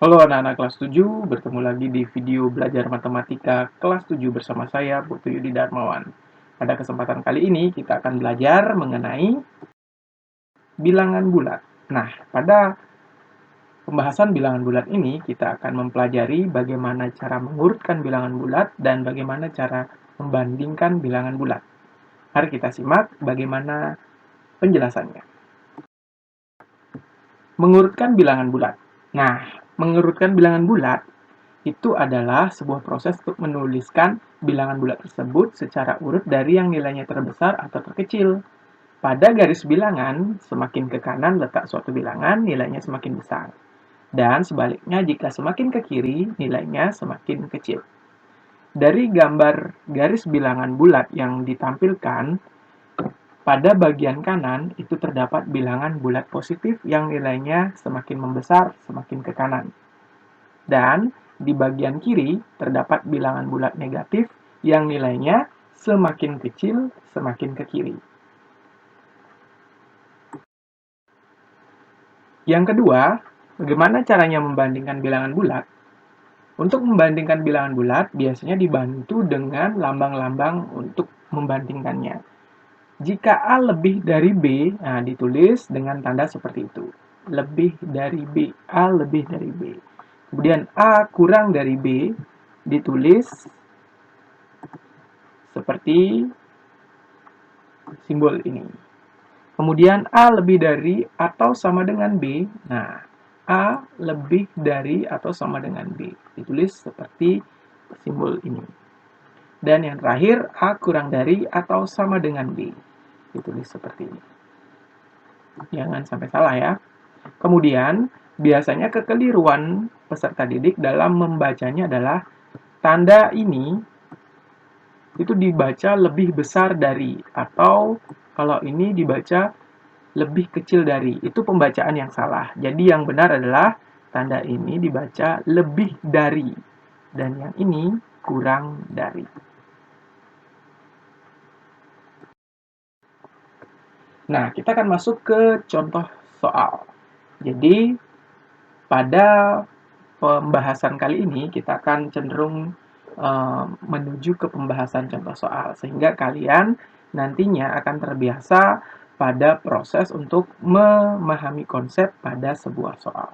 Halo anak-anak kelas 7, bertemu lagi di video belajar matematika kelas 7 bersama saya, Putu Yudi Darmawan. Pada kesempatan kali ini kita akan belajar mengenai bilangan bulat. Nah, pada pembahasan bilangan bulat ini kita akan mempelajari bagaimana cara mengurutkan bilangan bulat dan bagaimana cara membandingkan bilangan bulat. Mari kita simak bagaimana penjelasannya. Mengurutkan bilangan bulat. Nah, mengurutkan bilangan bulat itu adalah sebuah proses untuk menuliskan bilangan bulat tersebut secara urut dari yang nilainya terbesar atau terkecil. Pada garis bilangan, semakin ke kanan letak suatu bilangan, nilainya semakin besar. Dan sebaliknya, jika semakin ke kiri, nilainya semakin kecil. Dari gambar garis bilangan bulat yang ditampilkan, pada bagian kanan itu terdapat bilangan bulat positif yang nilainya semakin membesar semakin ke kanan. Dan di bagian kiri terdapat bilangan bulat negatif yang nilainya semakin kecil semakin ke kiri. Yang kedua, bagaimana caranya membandingkan bilangan bulat? Untuk membandingkan bilangan bulat biasanya dibantu dengan lambang-lambang untuk membandingkannya. Jika A lebih dari B, nah ditulis dengan tanda seperti itu. Lebih dari B, A lebih dari B. Kemudian A kurang dari B, ditulis seperti simbol ini. Kemudian A lebih dari atau sama dengan B, nah A lebih dari atau sama dengan B, ditulis seperti simbol ini. Dan yang terakhir, A kurang dari atau sama dengan B, ditulis seperti ini. Jangan sampai salah ya. Kemudian, biasanya kekeliruan peserta didik dalam membacanya adalah tanda ini itu dibaca lebih besar dari, atau kalau ini dibaca lebih kecil dari. Itu pembacaan yang salah. Jadi yang benar adalah tanda ini dibaca lebih dari, dan yang ini kurang dari. Nah, kita akan masuk ke contoh soal. Jadi, pada pembahasan kali ini kita akan cenderung menuju ke pembahasan contoh soal, sehingga kalian nantinya akan terbiasa pada proses untuk memahami konsep pada sebuah soal.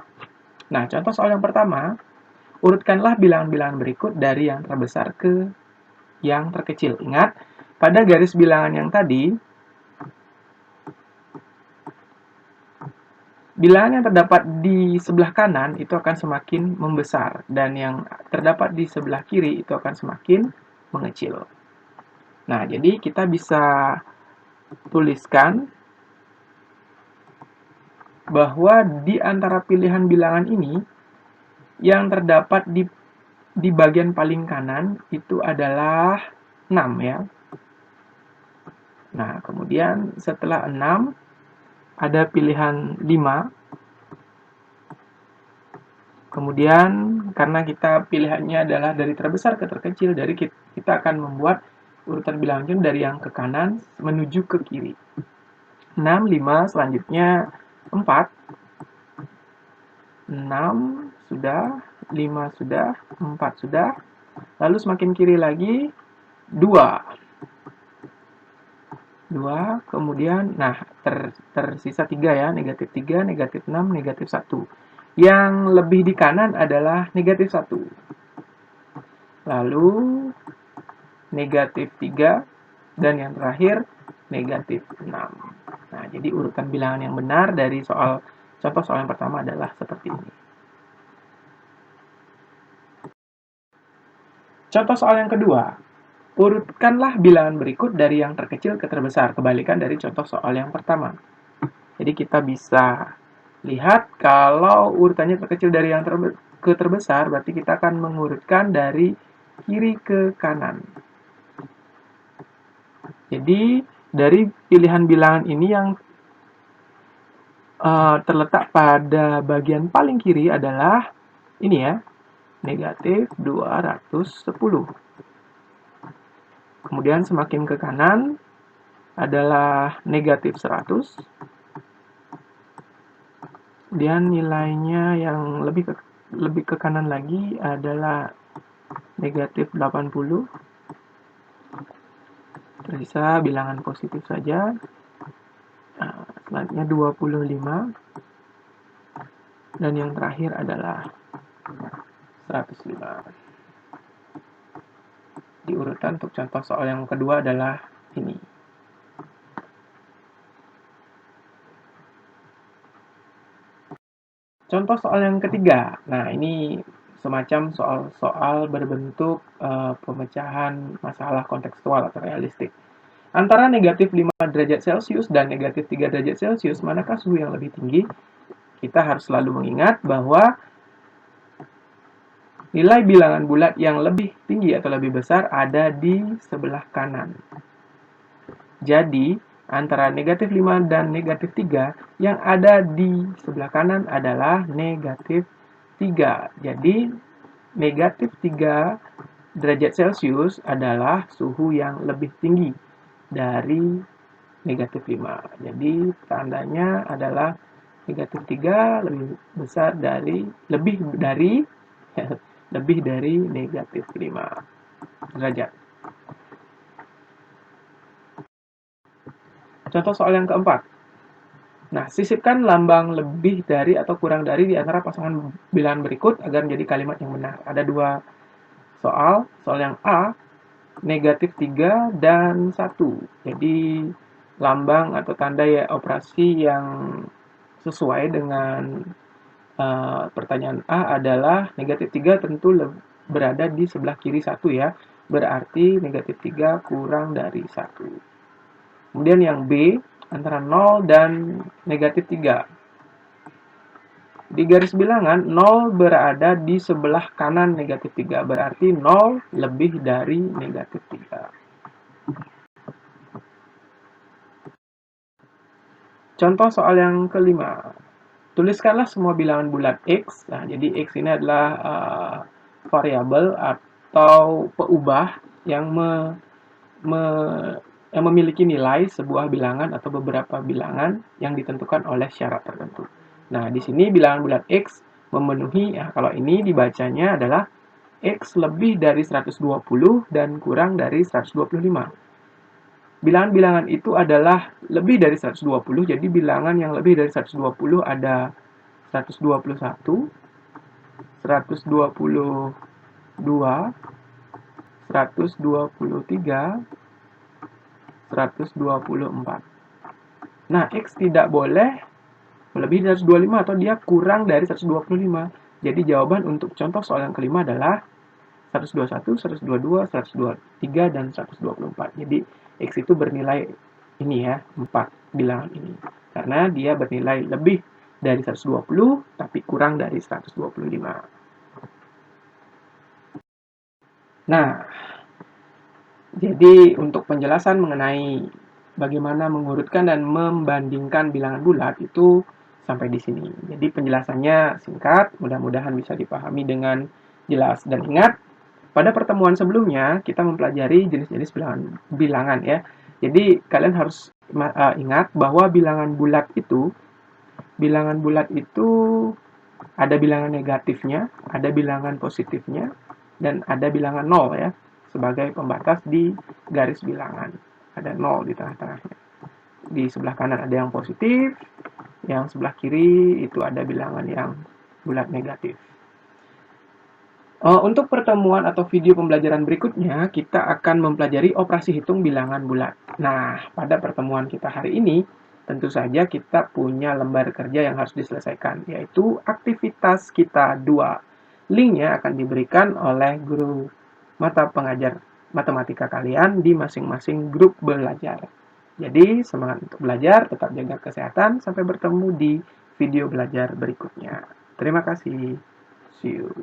Nah, contoh soal yang pertama, urutkanlah bilangan-bilangan berikut dari yang terbesar ke yang terkecil. Ingat, pada garis bilangan yang tadi, bilangan yang terdapat di sebelah kanan itu akan semakin membesar, dan yang terdapat di sebelah kiri itu akan semakin mengecil. Nah, jadi kita bisa tuliskan bahwa di antara pilihan bilangan ini, yang terdapat di bagian paling kanan itu adalah 6 ya. Nah, kemudian setelah 6 ada pilihan 5. Kemudian karena kita pilihannya adalah dari terbesar ke terkecil, dari kita akan membuat urutan bilangan dari yang ke kanan menuju ke kiri. 6, 5, selanjutnya 4. 6 sudah, 5 sudah, 4 sudah. Lalu semakin kiri lagi 2. 2, kemudian nah tersisa 3 ya, negatif 3, negatif 6, negatif 1. Yang lebih di kanan adalah negatif 1. Lalu negatif 3, dan yang terakhir negatif 6. Nah, jadi urutan bilangan yang benar dari contoh soal yang pertama adalah seperti ini. Contoh soal yang kedua, urutkanlah bilangan berikut dari yang terkecil ke terbesar, kebalikan dari contoh soal yang pertama. Jadi kita bisa lihat kalau urutannya terkecil dari yang ke terbesar, berarti kita akan mengurutkan dari kiri ke kanan. Jadi dari pilihan bilangan ini yang terletak pada bagian paling kiri adalah ini ya, negatif 210. Kemudian semakin ke kanan adalah negatif 100. Kemudian nilainya yang lebih ke lebih ke kanan lagi adalah negatif 80. Tersisa bilangan positif saja. Nah, selanjutnya 25. Dan yang terakhir adalah 105. Diurutkan untuk contoh soal yang kedua adalah ini. Contoh soal yang ketiga. Nah, ini semacam soal-soal berbentuk pemecahan masalah kontekstual atau realistik. Antara negatif 5 derajat Celcius dan negatif 3 derajat Celcius, manakah suhu yang lebih tinggi? Kita harus selalu mengingat bahwa nilai bilangan bulat yang lebih tinggi atau lebih besar ada di sebelah kanan. Jadi, antara negatif 5 dan negatif 3, yang ada di sebelah kanan adalah negatif 3. Jadi, negatif 3 derajat Celcius adalah suhu yang lebih tinggi dari negatif 5. Jadi, tandanya adalah negatif 3 lebih besar dari, lebih dari negatif 5 derajat. Contoh soal yang keempat. Nah, sisipkan lambang lebih dari atau kurang dari di antara pasangan bilangan berikut agar menjadi kalimat yang benar. Ada dua soal. Soal yang A, negatif 3 dan 1. Jadi, lambang atau tanda ya operasi yang sesuai dengan pertanyaan A adalah negatif 3 tentu berada di sebelah kiri 1 ya. Berarti negatif 3 kurang dari 1. Kemudian yang B, antara 0 dan negatif 3. Di garis bilangan, 0 berada di sebelah kanan negatif 3. Berarti 0 lebih dari negatif 3. Contoh soal yang kelima. Tuliskanlah semua bilangan bulat X. Nah, jadi X ini adalah variabel atau peubah yang yang memiliki nilai sebuah bilangan atau beberapa bilangan yang ditentukan oleh syarat tertentu. Nah, di sini bilangan bulat X memenuhi, ya, kalau ini dibacanya adalah X lebih dari 120 dan kurang dari 125. Bilangan-bilangan itu adalah lebih dari 120, jadi bilangan yang lebih dari 120 ada 121, 122, 123, 124. Nah, X tidak boleh melebihi dari 125 atau dia kurang dari 125. Jadi jawaban untuk contoh soal yang kelima adalah 121, 122, 123, dan 124. Jadi X itu bernilai ini ya, 4 bilangan ini. Karena dia bernilai lebih dari 120, tapi kurang dari 125. Nah, jadi untuk penjelasan mengenai bagaimana mengurutkan dan membandingkan bilangan bulat itu sampai di sini. Jadi penjelasannya singkat, mudah-mudahan bisa dipahami dengan jelas. Dan ingat, pada pertemuan sebelumnya kita mempelajari jenis-jenis bilangan ya. Jadi kalian harus ingat bahwa bilangan bulat itu ada bilangan negatifnya, ada bilangan positifnya, dan ada bilangan nol ya, sebagai pembatas di garis bilangan. Ada nol di tengah-tengahnya. Di sebelah kanan ada yang positif, yang sebelah kiri itu ada bilangan yang bulat negatif. Untuk pertemuan atau video pembelajaran berikutnya, kita akan mempelajari operasi hitung bilangan bulat. Nah, pada pertemuan kita hari ini, tentu saja kita punya lembar kerja yang harus diselesaikan, yaitu aktivitas kita 2. Linknya akan diberikan oleh guru mata pengajar matematika kalian di masing-masing grup belajar. Jadi, semangat untuk belajar, tetap jaga kesehatan, sampai bertemu di video belajar berikutnya. Terima kasih. See you.